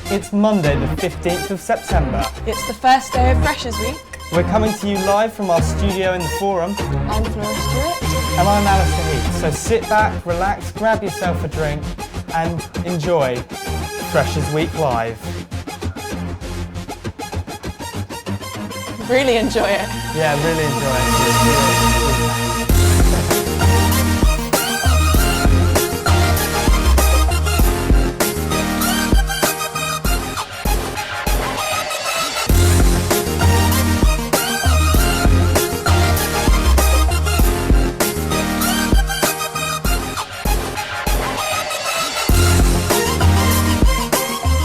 It's Monday the 15th of September. It's the first day of Freshers Week. We're coming to you live from our studio in the Forum. I'm Flora Stewart. And I'm Alistair Heath. So sit back, relax, grab yourself a drink and enjoy Freshers Week Live. Really enjoy it. Yeah, really enjoy it.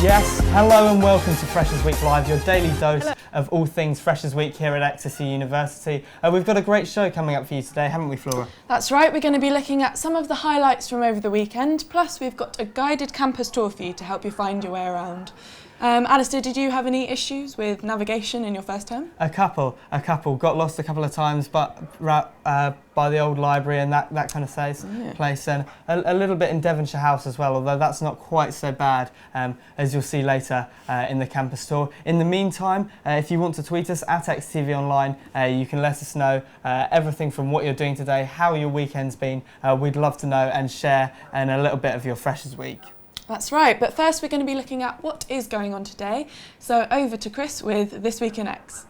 Yes, hello and welcome to Freshers Week Live, your daily dose of all things Freshers Week here at Exeter University. We've got a great show coming up for you today, haven't we, Flora? That's right, we're going to be looking at some of the highlights from over the weekend, plus we've got a guided campus tour for you to help you find your way around. Alistair, did you have any issues with navigation in your first term? A couple. Got lost a couple of times by the old library and that kind of place, and a little bit in Devonshire House as well, although that's not quite so bad, as you'll see later in the campus tour. In the meantime, if you want to tweet us at XTV Online, you can let us know everything from what you're doing today, how your weekend's been. We'd love to know and share and a little bit of your Freshers Week. That's right, but first we're going to be looking at what is going on today. So over to Chris with This Week in X.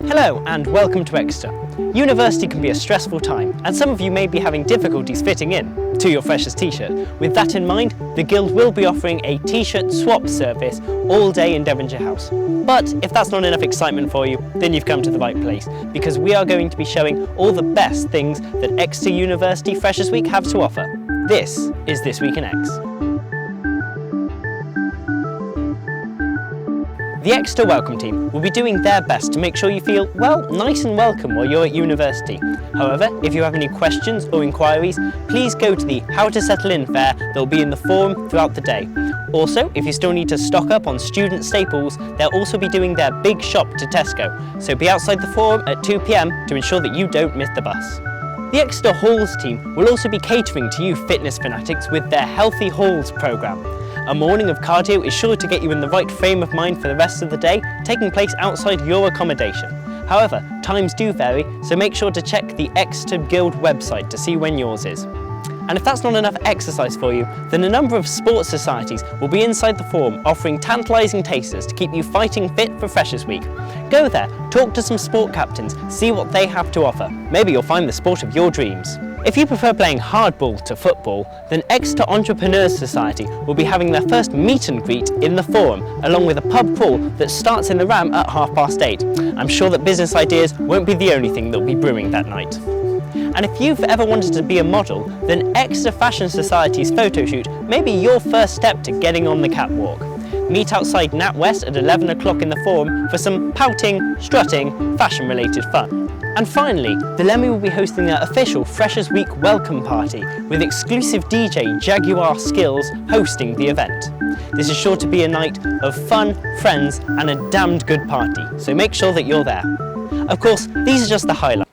Hello and welcome to Exeter. University can be a stressful time and some of you may be having difficulties fitting in to your freshers t-shirt. With that in mind, the Guild will be offering a t-shirt swap service all day in Devonshire House. But if that's not enough excitement for you, then you've come to the right place, because we are going to be showing all the best things that Exeter University Freshers Week have to offer. This is This Week in X. The Exeter Welcome Team will be doing their best to make sure you feel, well, nice and welcome while you're at university. However, if you have any questions or inquiries, please go to the How to Settle In fair that will be in the forum throughout the day. Also, if you still need to stock up on student staples, they'll also be doing their big shop to Tesco, so be outside the forum at 2 p.m. to ensure that you don't miss the bus. The Exeter Halls team will also be catering to you fitness fanatics with their Healthy Halls programme. A morning of cardio is sure to get you in the right frame of mind for the rest of the day, taking place outside your accommodation. However, times do vary, so make sure to check the Exeter Guild website to see when yours is. And if that's not enough exercise for you, then a number of sports societies will be inside the forum offering tantalising tasters to keep you fighting fit for Freshers Week. Go there, talk to some sport captains, see what they have to offer. Maybe you'll find the sport of your dreams. If you prefer playing hardball to football, then Exeter Entrepreneurs Society will be having their first meet and greet in the forum, along with a pub crawl that starts in the Ram at 8:30. I'm sure that business ideas won't be the only thing that will be brewing that night. And if you've ever wanted to be a model, then Exeter Fashion Society's photo shoot may be your first step to getting on the catwalk. Meet outside NatWest at 11 o'clock in the forum for some pouting, strutting, fashion-related fun. And finally, the Lemmy will be hosting their official Freshers Week welcome party with exclusive DJ Jaguar Skills hosting the event. This is sure to be a night of fun, friends and a damned good party, so make sure that you're there. Of course, these are just the highlights.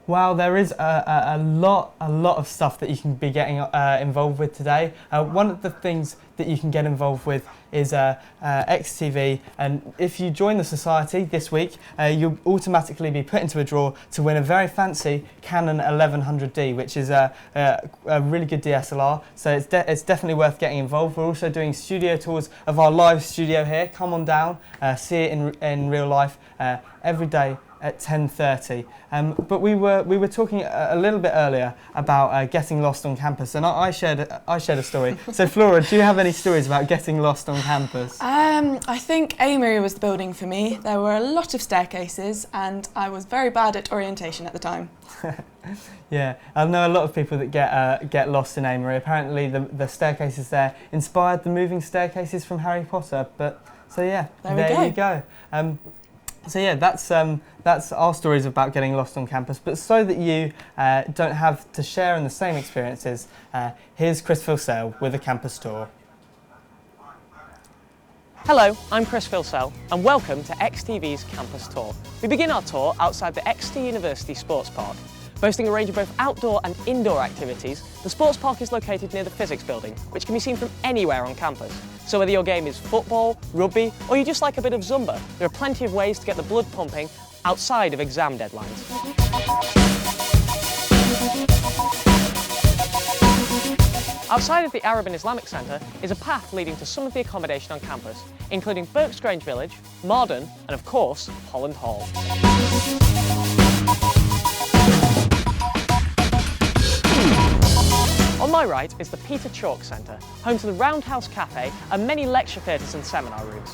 Wow, there is a lot of stuff that you can be getting involved with today. One of the things that you can get involved with is XTV, and if you join the society this week, you'll automatically be put into a draw to win a very fancy Canon 1100D, which is a really good DSLR, so it's definitely worth getting involved. We're also doing studio tours of our live studio here. Come on down, see it in real life every day at 10:30. But we were talking a little bit earlier about getting lost on campus, and I shared a story. So Flora, do you have any stories about getting lost on campus? I think Amory was the building for me. There were a lot of staircases and I was very bad at orientation at the time. Yeah, I know a lot of people that get lost in Amory. Apparently the staircases there inspired the moving staircases from Harry Potter, but so yeah, there you go. So yeah, that's our stories about getting lost on campus. But so that you don't have to share in the same experiences, here's Chris Filsell with a campus tour. Hello, I'm Chris Filsell and welcome to XTV's Campus Tour. We begin our tour outside the Exeter University Sports Park. Boasting a range of both outdoor and indoor activities, the sports park is located near the physics building, which can be seen from anywhere on campus. So whether your game is football, rugby, or you just like a bit of Zumba, there are plenty of ways to get the blood pumping outside of exam deadlines. Outside of the Arab and Islamic Centre is a path leading to some of the accommodation on campus, including Berks Grange Village, Marden, and of course, Holland Hall. On my right is the Peter Chalk Centre, home to the Roundhouse Cafe and many lecture theatres and seminar rooms.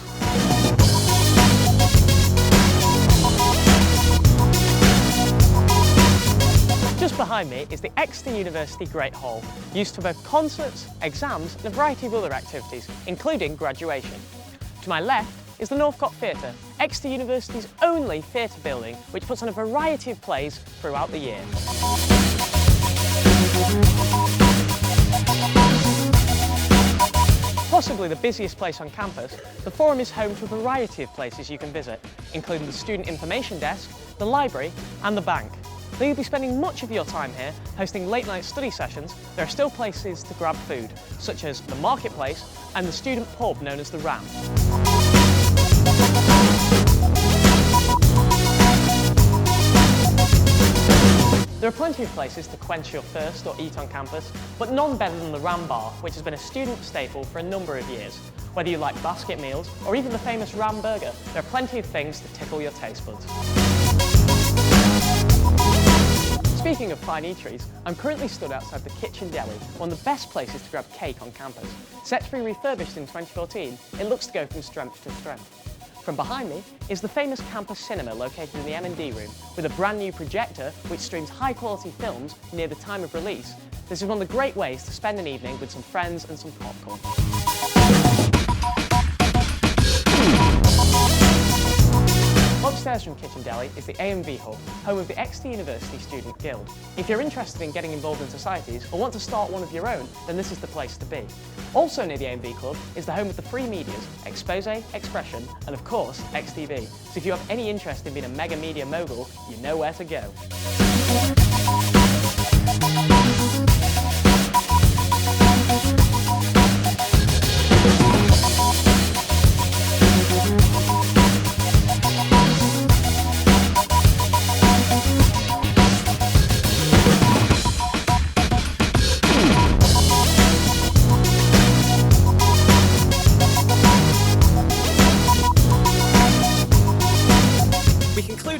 Just behind me is the Exeter University Great Hall, used for both concerts, exams and a variety of other activities, including graduation. To my left is the Northcote Theatre, Exeter University's only theatre building, which puts on a variety of plays throughout the year. Possibly the busiest place on campus, the Forum is home to a variety of places you can visit, including the Student Information Desk, the library and the bank. Though you'll be spending much of your time here hosting late-night study sessions, there are still places to grab food, such as the Marketplace and the student pub known as the Ram. There are plenty of places to quench your thirst or eat on campus, but none better than the Ram Bar, which has been a student staple for a number of years. Whether you like basket meals or even the famous Ram Burger, there are plenty of things to tickle your taste buds. Speaking of fine eateries, I'm currently stood outside the Kitchen Deli, one of the best places to grab cake on campus. Set to be refurbished in 2014, it looks to go from strength to strength. From behind me is the famous campus cinema located in the M&D room, with a brand new projector which streams high-quality films near the time of release. This is one of the great ways to spend an evening with some friends and some popcorn. Upstairs from Kitchen Deli is the AMV Hub, home of the Exeter University Student Guild. If you're interested in getting involved in societies or want to start one of your own, then this is the place to be. Also near the AMV Club is the home of the free medias, Expose, Expression, and of course, XTV. So if you have any interest in being a mega media mogul, you know where to go.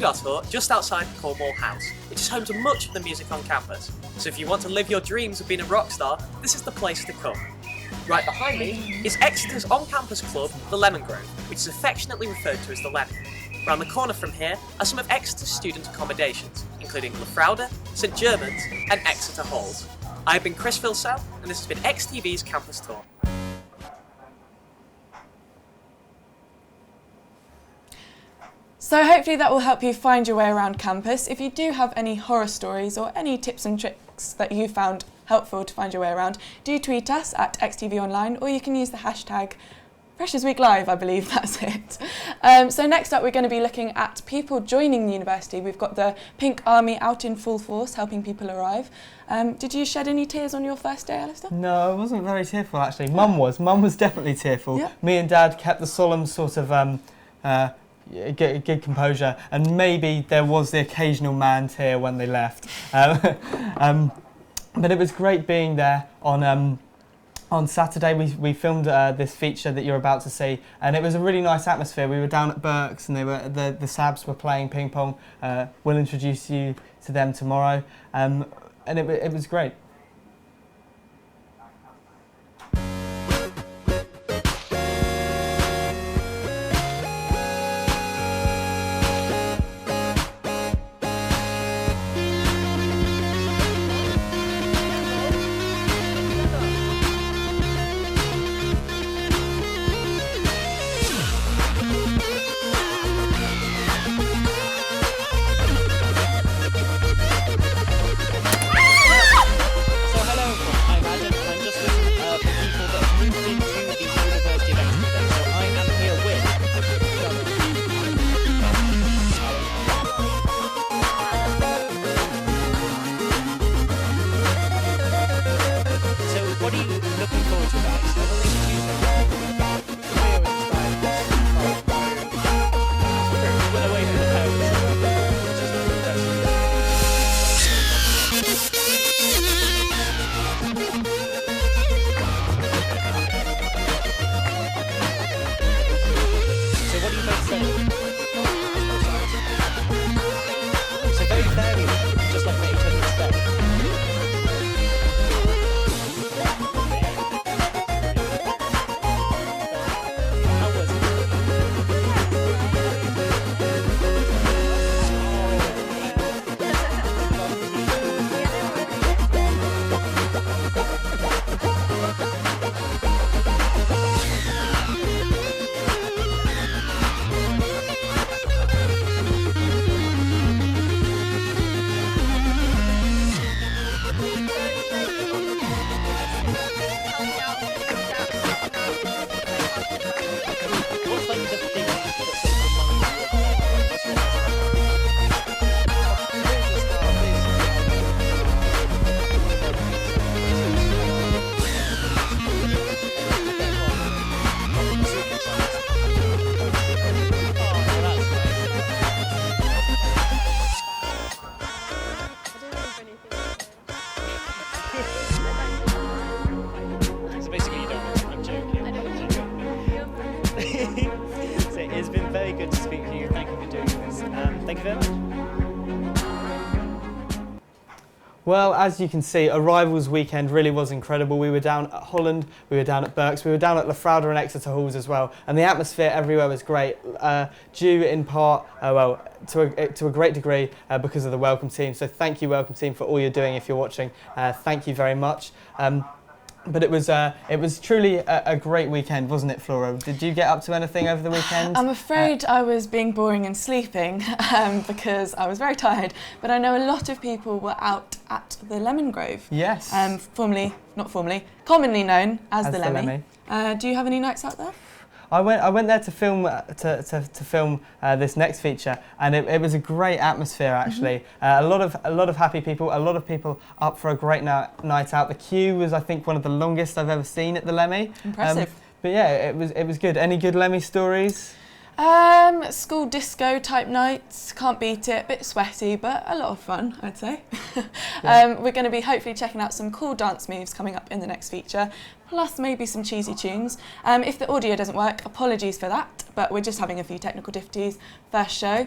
Our tour just outside Cornwall House, which is home to much of the music on campus. So if you want to live your dreams of being a rock star, this is the place to come. Right behind me is Exeter's on-campus club, the Lemon Grove, which is affectionately referred to as the Lemon. Round the corner from here are some of Exeter's student accommodations, including Lafrauda, St Germans and Exeter Halls. I've been Chris Philsell, and this has been XTV's Campus Tour. So hopefully that will help you find your way around campus. If you do have any horror stories or any tips and tricks that you found helpful to find your way around, do tweet us at XTV Online, or you can use the hashtag Freshers Week Live, I believe that's it. So next up we're going to be looking at people joining the university. We've got the Pink Army out in full force helping people arrive. Did you shed any tears on your first day, Alistair? No, I wasn't very tearful actually. Mum was definitely tearful. Yeah. Me and Dad kept the solemn sort of good composure, and maybe there was the occasional man tear when they left. But it was great being there on Saturday. We filmed this feature that you're about to see, and it was a really nice atmosphere. We were down at Berks, and the Sabs were playing ping pong. We'll introduce you to them tomorrow, and it was great. very much. Well, as you can see, Arrivals weekend really was incredible. We were down at Holland, we were down at Berks, we were down at Lafrowder and Exeter halls as well, and the atmosphere everywhere was great, due in part, to a great degree because of the Welcome Team. So thank you, Welcome Team, for all you're doing if you're watching. Thank you very much. But it was truly a great weekend, wasn't it, Flora? Did you get up to anything over the weekend? I'm afraid I was being boring and sleeping because I was very tired. But I know a lot of people were out at the Lemon Grove. Yes. Commonly known as the Lemmy. Do you have any nights out there? I went there to film this next feature, and it was a great atmosphere actually. A lot of happy people, a lot of people up for a great night out. The queue was, I think, one of the longest I've ever seen at the Lemmy. Impressive. But yeah, it was good. Any good Lemmy stories? School disco type nights, can't beat it, a bit sweaty but a lot of fun, I'd say. Yeah. We're going to be hopefully checking out some cool dance moves coming up in the next feature, plus maybe some cheesy tunes. If the audio doesn't work, apologies for that, but we're just having a few technical difficulties. First show,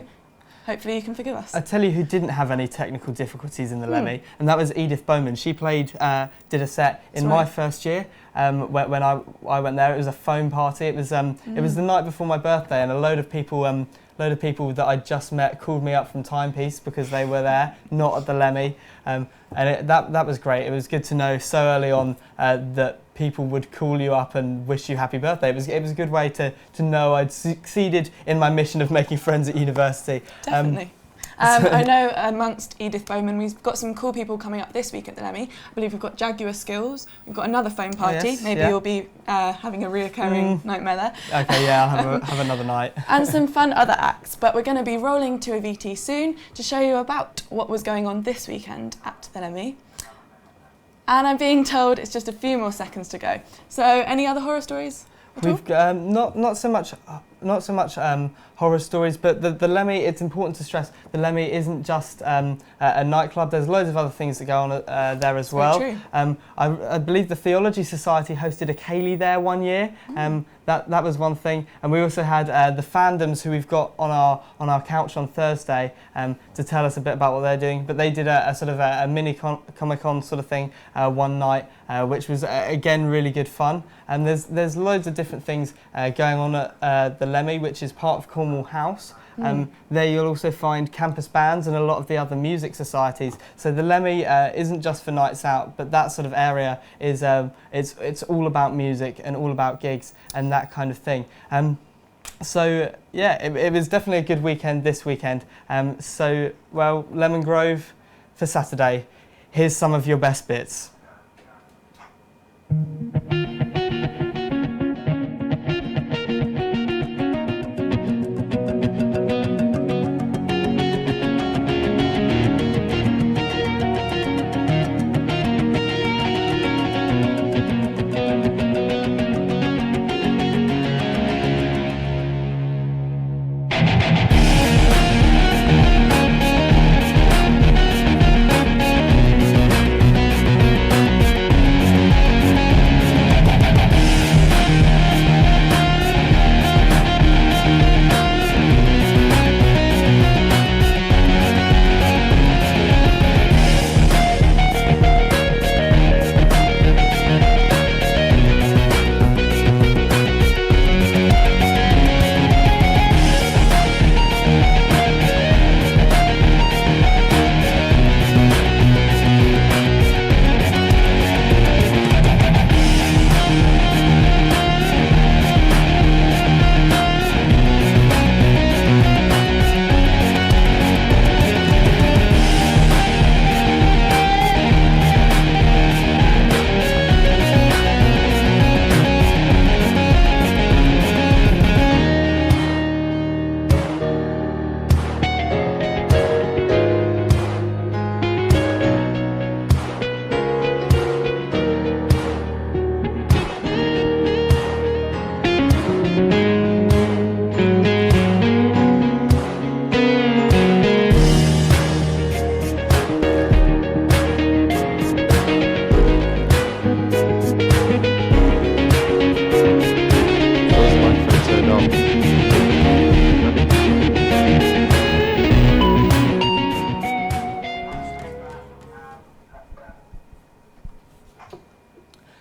hopefully you can forgive us. I tell you who didn't have any technical difficulties in the Lemmy, and that was Edith Bowman. She did a set in my first year. When I went there, it was a foam party. It was the night before my birthday, and a load of people that I'd just met called me up from Timepiece because they were there, not at the Lemmy, and that was great. It was good to know so early on that people would call you up and wish you happy birthday. It was a good way to know I'd succeeded in my mission of making friends at university. Definitely. I know amongst Edith Bowman, we've got some cool people coming up this week at the Lemmy. I believe we've got Jaguar Skills, we've got another foam party. Maybe you'll be having a reoccurring nightmare there. Okay, yeah, I'll have another night. And some fun other acts, but we're going to be rolling to a VT soon to show you about what was going on this weekend at the Lemmy. And I'm being told it's just a few more seconds to go. So, any other horror stories? We've not so much horror stories, but the Lemmy, it's important to stress, the Lemmy isn't just a nightclub. There's loads of other things that go on there as well. Very true. I believe the Theology Society hosted a ceilidh there one year. That was one thing, and we also had the fandoms who we've got on our couch on Thursday to tell us a bit about what they're doing. But they did a sort of a mini Comic-Con sort of thing one night, which was again really good fun. And there's loads of different things going on at the Lemmy, which is part of Cornwall House. There you'll also find campus bands and a lot of the other music societies. So the Lemmy isn't just for nights out, but that sort of area is it's all about music and all about gigs and that kind of thing. So yeah, it was definitely a good weekend this weekend. So well, Lemon Grove for Saturday. Here's some of your best bits.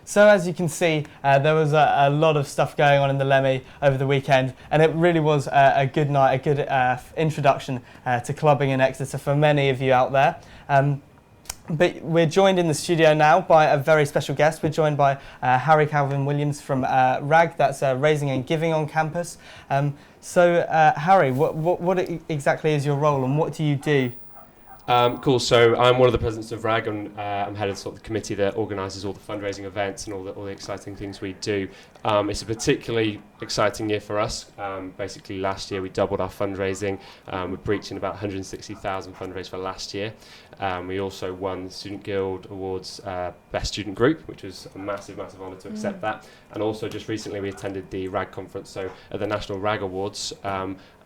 So as you can see, there was a lot of stuff going on in the Lemmy over the weekend, and it really was a good night, a good introduction to clubbing in Exeter for many of you out there. But we're joined in the studio now by a very special guest. We're joined by Harry Calvin-Williams from RAG, that's Raising and Giving on campus. So Harry, what exactly is your role and what do you do? Cool. So I'm one of the presidents of RAG, and I'm head of sort of the committee that organises all the fundraising events and all the exciting things we do. It's a particularly exciting year for us. Basically, last year we doubled our fundraising. We're breaching about 160,000 fundraised for last year. We also won the Student Guild Awards Best Student Group, which was a massive honour to accept that. And also just recently we attended the RAG conference. So at the National RAG Awards,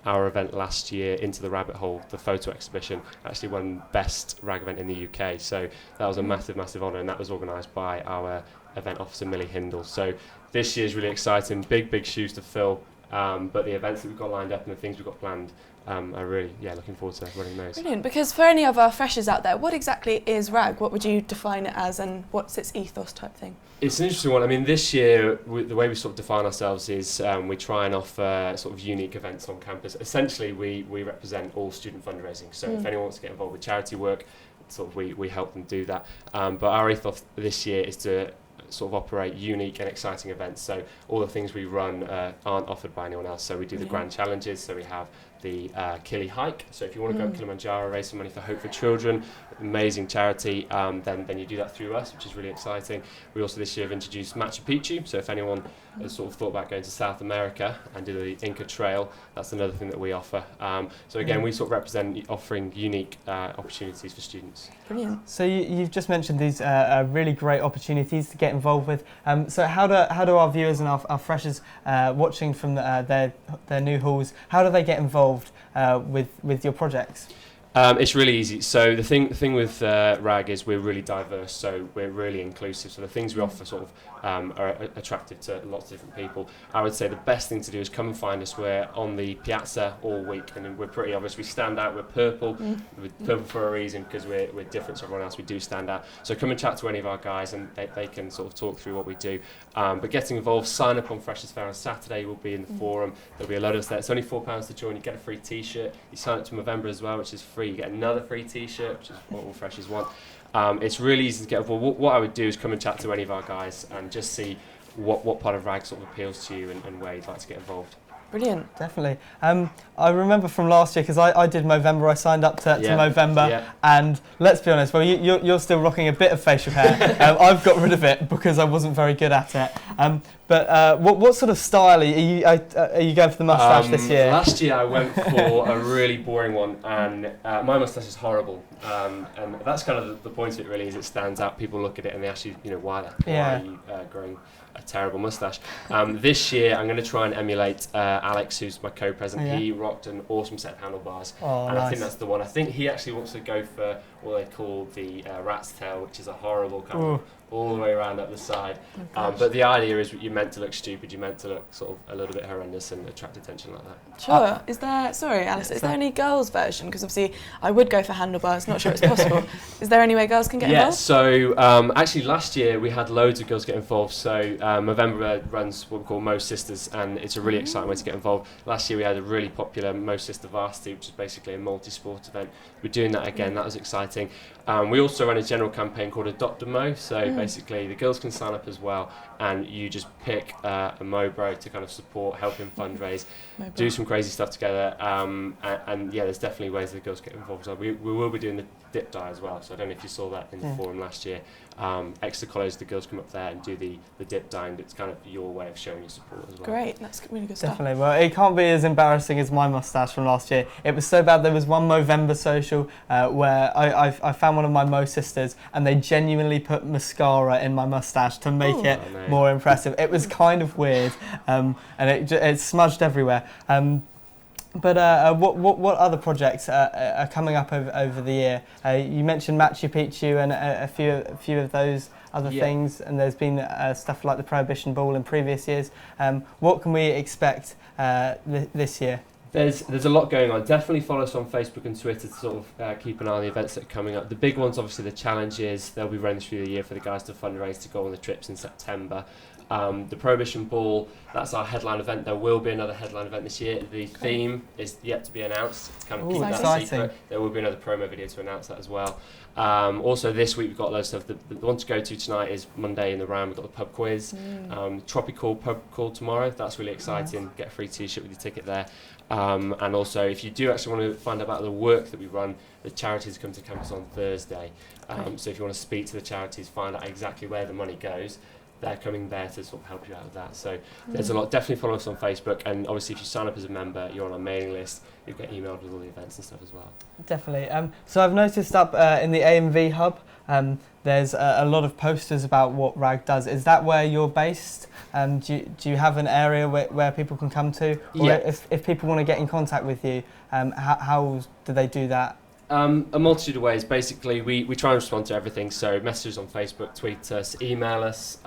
our event last year, Into the Rabbit Hole, the photo exhibition, actually won Best RAG event in the UK. So that was a massive honour, and that was organised by our event officer, Millie Hindle. So this year's really exciting, big shoes to fill, but the events that we've got lined up and the things we've got planned, are really, looking forward to running those. Brilliant, because for any of our freshers out there, what exactly is RAG? What would you define it as, and what's its ethos type thing? It's an interesting one. I mean, this year, the way we sort of define ourselves is we try and offer sort of unique events on campus. Essentially, we represent all student fundraising. So if anyone wants to get involved with charity work, sort of we help them do that. But our ethos this year is to sort of operate unique and exciting events. So all the things we run aren't offered by anyone else. So we do the grand challenges. So we have the Kili hike. So if you want to go up Kilimanjaro, raise some money for Hope for Children, amazing charity, then you do that through us, which is really exciting. We also this year have introduced Machu Picchu. So if anyone has sort of thought about going to South America and do the Inca Trail, that's another thing that we offer. So again, we sort of represent offering unique opportunities for students. Brilliant. So you've just mentioned these really great opportunities to get involved with. So how do our viewers and our freshers watching from their new halls, how do they get involved with your projects? It's really easy. So the thing with RAG is we're really diverse, so we're really inclusive. So the things we offer sort of are attractive to lots of different people. I would say the best thing to do is come and find us. We're on the piazza all week, and we're pretty obvious. We stand out. We're purple. We're purple for a reason, because we're different to everyone else. We do stand out. So come and chat to any of our guys, and they can sort of talk through what we do. But getting involved, sign up on Freshers Fair on Saturday. We'll be in the forum. There'll be a load of us there. It's only £4 to join. You get a free T-shirt. You sign up to Movember as well, which is free. You get another free T-shirt, which is what all freshers want. It's really easy to get involved. What I would do is come and chat to any of our guys and just see what part of RAG sort of appeals to you and where you'd like to get involved. Brilliant. Definitely. I remember from last year, because I did Movember, I signed up to Movember, and let's be honest, well, you're still rocking a bit of facial hair. I've got rid of it because I wasn't very good at it. But what sort of style are you going for the moustache this year? Last year I went for a really boring one, and my moustache is horrible. And that's kind of the point of it, really, is it stands out. People look at it and they ask you, why are you growing a terrible moustache? This year I'm going to try and emulate Alex, who's my co-president. He rocked an awesome set of handlebars, and I think that's the one. I think he actually wants to go for what they call the rat's tail, which is a horrible kind of all the way around up the side. But the idea is you're meant to look stupid, you're meant to look sort of a little bit horrendous and attract attention like that. Sure. Is there, Alice, is there any girls' version? Because obviously I would go for handlebars, not sure it's possible. Is there any way girls can get involved? So actually last year we had loads of girls get involved. So Movember runs what we call Mo Sisters, and it's a really exciting way to get involved. Last year we had a really popular Mo Sister Varsity, which is basically a multi-sport event. We're doing that again, that was exciting. We also ran a general campaign called Adopt a Mo, so basically the girls can sign up as well, and you just pick a Mo bro to kind of support, help him fundraise, do some crazy stuff together, and there's definitely ways that the girls get involved. So we will be doing the dip dye as well, so I don't know if you saw that in the forum last year. Exeter College, the girls come up there and do the dip dye, and it's kind of your way of showing your support as well. Great, that's really good stuff. Definitely. Well, it can't be as embarrassing as my moustache from last year. It was so bad. There was one Movember social where I found one of my Mo Sisters, and they genuinely put mascara in my moustache to make it more impressive. It was kind of weird, and it smudged everywhere. But what other projects are coming up over the year? You mentioned Machu Picchu and a few of those other things, and there's been stuff like the Prohibition Ball in previous years. What can we expect this year? There's a lot going on. Definitely follow us on Facebook and Twitter to sort of keep an eye on the events that are coming up. The big ones, obviously, the challenges. They'll be running through the year for the guys to fundraise to go on the trips in September. The Prohibition Ball, that's our headline event. There will be another headline event this year. The theme is yet to be announced. To kind of keep that exciting. secret. There will be another promo video to announce that as well. Also this week we've got loads of stuff. The one to go to tonight is Monday in the round. We've got the pub quiz. Tropical pub crawl tomorrow. That's really exciting. Get a free t-shirt with your ticket there. And also, if you do actually want to find out about the work that we run, the charities come to campus on Thursday. So if you want to speak to the charities, find out exactly where the money goes, they're coming there to sort of help you out with that. So there's a lot. Definitely follow us on Facebook, and obviously if you sign up as a member, you're on our mailing list. You'll get emailed with all the events and stuff as well. Definitely. So I've noticed up in the AMV hub, there's a lot of posters about what RAG does. Is that where you're based? Do you have an area where people can come to? Or Yeah. if people want to get in contact with you, how do they do that? A multitude of ways. Basically, we try and respond to everything. So messages on Facebook, tweet us, email us.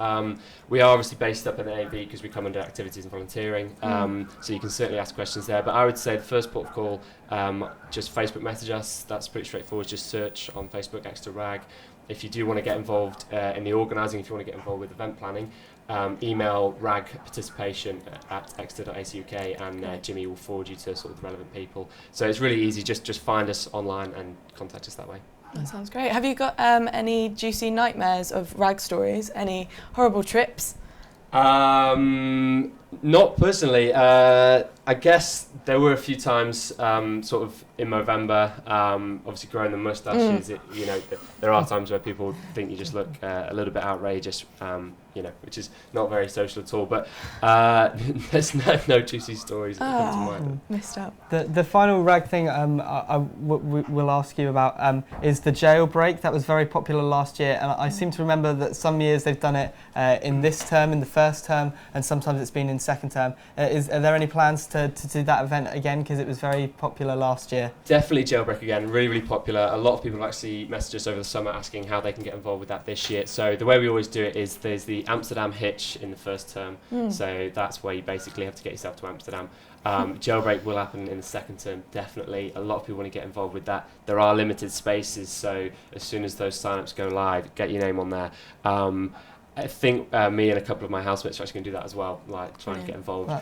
We are obviously based up in the AV because we come under activities and volunteering. So you can certainly ask questions there. But I would say the first port of call, just Facebook message us. That's pretty straightforward. Just search on Facebook Exeter RAG. If you do want to get involved in the organising, if you want to get involved with event planning, email rag participation at exeter.ac.uk, and Jimmy will forward you to sort of the relevant people. So it's really easy. Just find us online and contact us that way. That sounds great. Have you got any juicy nightmares of RAG stories? Any horrible trips? Not personally. I guess there were a few times, sort of in November. Obviously, growing the moustaches. There are times where people think you just look a little bit outrageous. Which is not very social at all. But there's no juicy stories that come to mind. Missed out. The final RAG thing we'll ask you about is the jailbreak. That was very popular last year, and I seem to remember that some years they've done it in this term, in the first term, and sometimes it's been in second term. Are there any plans to do that event again, because it was very popular last year? Definitely jailbreak again, really, really popular. A lot of people have actually messaged us over the summer asking how they can get involved with that this year. So the way we always do it is there's the Amsterdam hitch in the first term. So that's where you basically have to get yourself to Amsterdam. Jailbreak will happen in the second term, definitely. A lot of people want to get involved with that. There are limited spaces, so as soon as those sign-ups go live, get your name on there. I think me and a couple of my housemates are actually going to do that as well, like trying to get involved.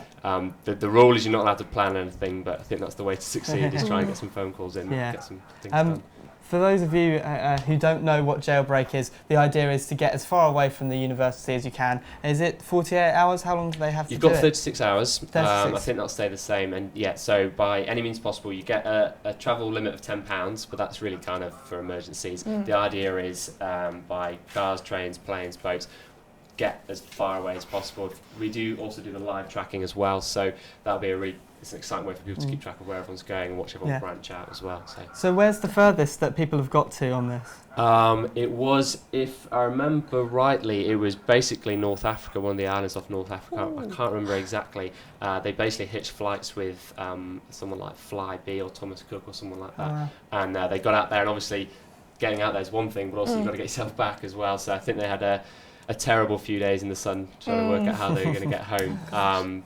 The rule is you're not allowed to plan anything, but I think that's the way to succeed, is try and get some phone calls in, get some things done. For those of you who don't know what jailbreak is, the idea is to get as far away from the university as you can. Is it 48 hours? How long do they have to do it? You've got 36 hours. 36. I think that'll stay the same. And so by any means possible, you get a travel limit of £10, but that's really kind of for emergencies. The idea is by cars, trains, planes, boats, get as far away as possible. We do also do the live tracking as well, so that'll be it's an exciting way for people to keep track of where everyone's going and watch everyone branch out as well. So where's the furthest that people have got to on this? It was, if I remember rightly, it was basically North Africa, one of the islands off North Africa. I can't remember exactly. They basically hitched flights with someone like Flybe or Thomas Cook or someone like that. And they got out there, and obviously getting out there is one thing, but also you've got to get yourself back as well. So I think they had a terrible few days in the sun trying to work out how they were going to get home.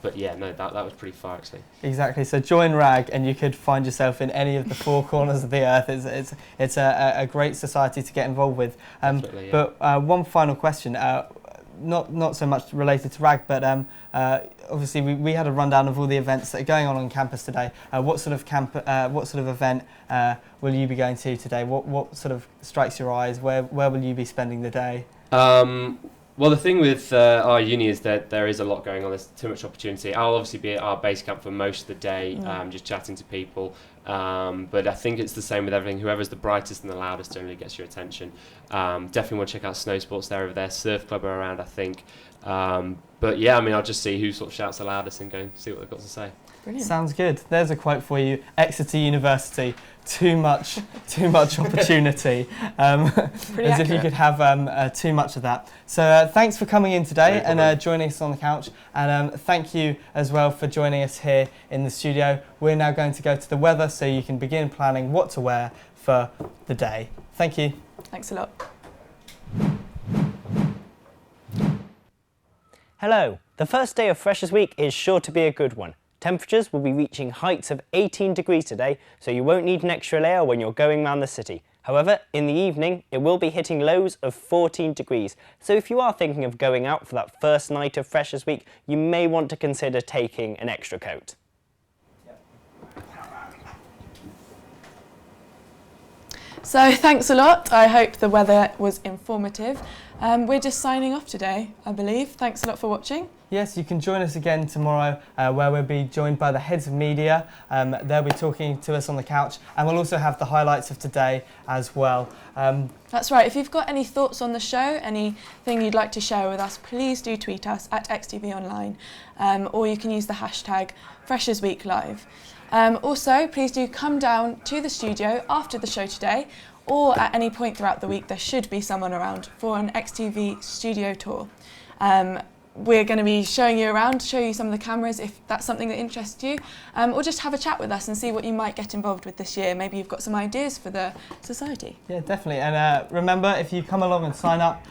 But yeah, no, that was pretty far actually. Exactly. So join RAG and you could find yourself in any of the four corners of the earth. It's a great society to get involved with. But one final question, not so much related to RAG, but obviously we had a rundown of all the events that are going on campus today. What sort of event will you be going to today? What sort of strikes your eyes? Where will you be spending the day? Well, the thing with our uni is that there is a lot going on. There's too much opportunity. I'll obviously be at our base camp for most of the day, just chatting to people. But I think it's the same with everything. Whoever's the brightest and the loudest generally gets your attention. Definitely want to check out snow sports there over there. Surf club are around, I think. But yeah, I mean, I'll just see who sort of shouts the loudest and go and see what they've got to say. Brilliant. Sounds good. There's a quote for you. Exeter University, too much opportunity. As if you could have too much of that. So thanks for coming in today and joining us on the couch. And thank you as well for joining us here in the studio. We're now going to go to the weather so you can begin planning what to wear for the day. Thank you. Thanks a lot. Hello. The first day of Freshers Week is sure to be a good one. Temperatures will be reaching heights of 18 degrees today, so you won't need an extra layer when you're going around the city. However, in the evening, it will be hitting lows of 14 degrees, so if you are thinking of going out for that first night of Freshers Week, you may want to consider taking an extra coat. So thanks a lot. I hope the weather was informative. We're just signing off today, I believe. Thanks a lot for watching. Yes, you can join us again tomorrow where we'll be joined by the heads of media. They'll be talking to us on the couch, and we'll also have the highlights of today as well. That's right. If you've got any thoughts on the show, anything you'd like to share with us, please do tweet us at XTV Online, or you can use the hashtag Freshers Week Live. Also, please do come down to the studio after the show today, or at any point throughout the week. There should be someone around for an XTV studio tour. We're going to be showing you around, show you some of the cameras if that's something that interests you, or just have a chat with us and see what you might get involved with this year. Maybe you've got some ideas for the society. Yeah, definitely. And remember, if you come along and sign up,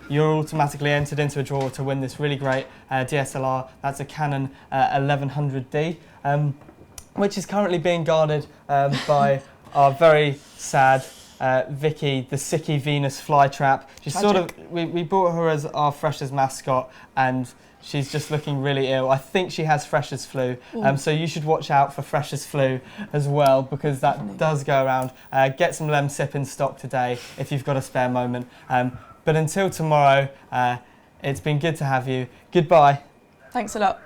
you're automatically entered into a draw to win this really great DSLR. That's a Canon 1100D, which is currently being guarded by our very sad Vicky, the sicky Venus flytrap. She's we bought her as our Freshers mascot, and she's just looking really ill. I think she has Freshers flu, so you should watch out for Freshers flu as well, because that does go around. Get some Lemsip in stock today if you've got a spare moment. But until tomorrow, it's been good to have you. Goodbye. Thanks a lot.